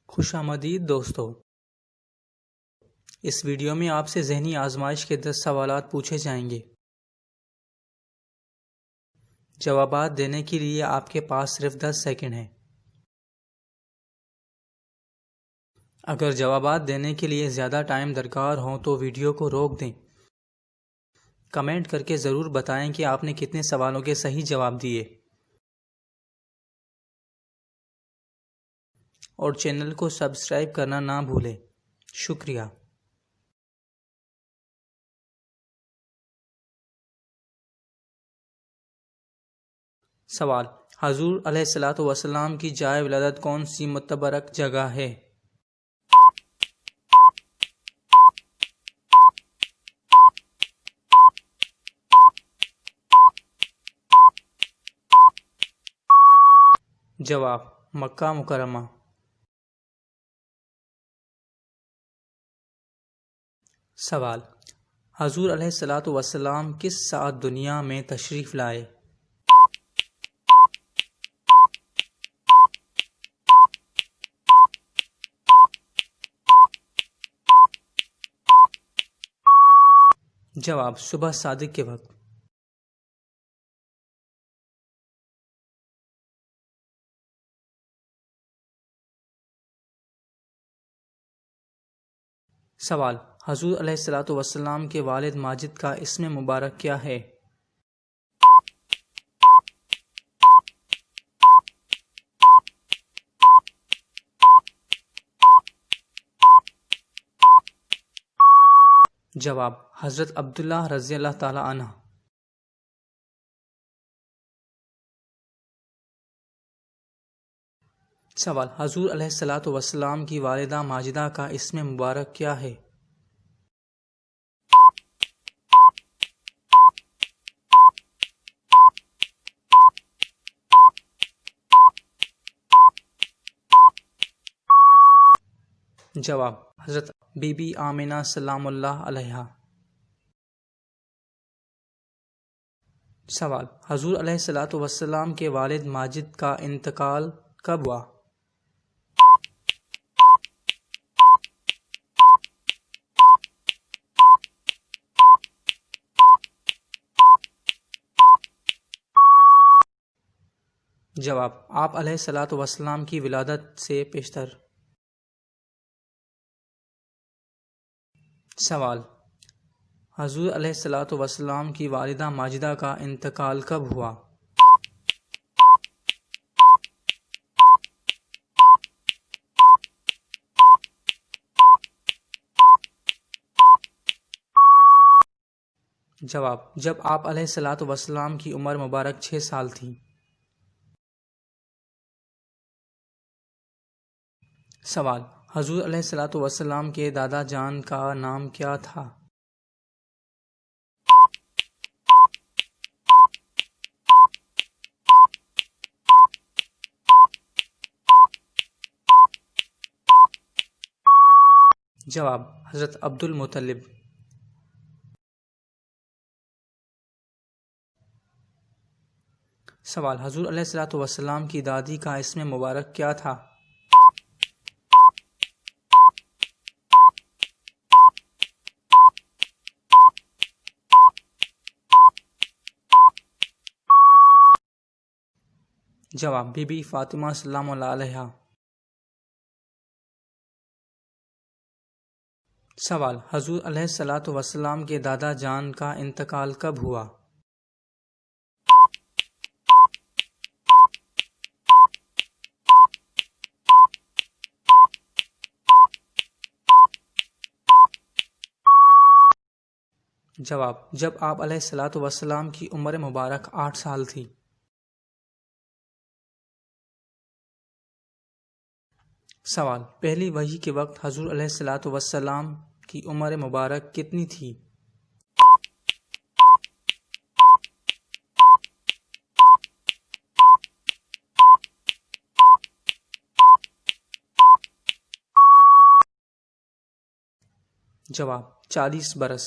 خوش آمدید دوستو، اس ویڈیو میں آپ سے ذہنی آزمائش کے 10 سوالات پوچھے جائیں گے۔ جوابات دینے کے لیے آپ کے پاس صرف 10 سیکنڈ ہیں۔ اگر جوابات دینے کے لیے زیادہ ٹائم درکار ہو تو ویڈیو کو روک دیں۔ کمنٹ کر کے ضرور بتائیں کہ آپ نے کتنے سوالوں کے صحیح جواب دیے، اور چینل کو سبسکرائب کرنا نہ بھولیں۔ شکریہ۔ سوال: حضور علیہ الصلوۃ والسلام کی جائے ولادت کون سی متبرک جگہ ہے؟ جواب: مکہ مکرمہ۔ سوال: حضور علیہ الصلوۃ والسلام کس ساعت دنیا میں تشریف لائے؟ جواب: صبح صادق کے وقت۔ سوال: حضور علیہ الصلوۃ والسلام کے والد ماجد کا اسم مبارک کیا ہے؟ جواب: حضرت عبداللہ رضی اللہ تعالی عنہ۔ سوال: حضور علیہ الصلوۃ والسلام کی والدہ ماجدہ کا اسم مبارک کیا ہے؟ جواب: حضرت بی بی آمنہ سلام اللہ علیہا۔ سوال: حضور علیہ الصلوۃ والسلام کے والد ماجد کا انتقال کب ہوا؟ جواب: آپ علیہ الصلوۃ والسلام کی ولادت سے پیشتر۔ سوال: حضور علیہ الصلوۃ والسلام کی والدہ ماجدہ کا انتقال کب ہوا؟ جواب: جب آپ علیہ الصلوۃ والسلام کی عمر مبارک 6 سال تھی۔ سوال: حضور علیہ الصلوۃ والسلام کے دادا جان کا نام کیا تھا؟ جواب: حضرت عبد المطلب۔ سوال: حضور علیہ الصلوۃ والسلام کی دادی کا اسم مبارک کیا تھا؟ جواب: بی بی فاطمہ سلام اللہ علیہا۔ سوال: حضور علیہ الصلوۃ والسلام کے دادا جان کا انتقال کب ہوا؟ جواب: جب آپ علیہ الصلوۃ والسلام کی عمر مبارک 8 سال تھی۔ سوال: پہلی وحی کے وقت حضور علیہ الصلوۃ والسلام کی عمر مبارک کتنی تھی؟ جواب: 40 برس۔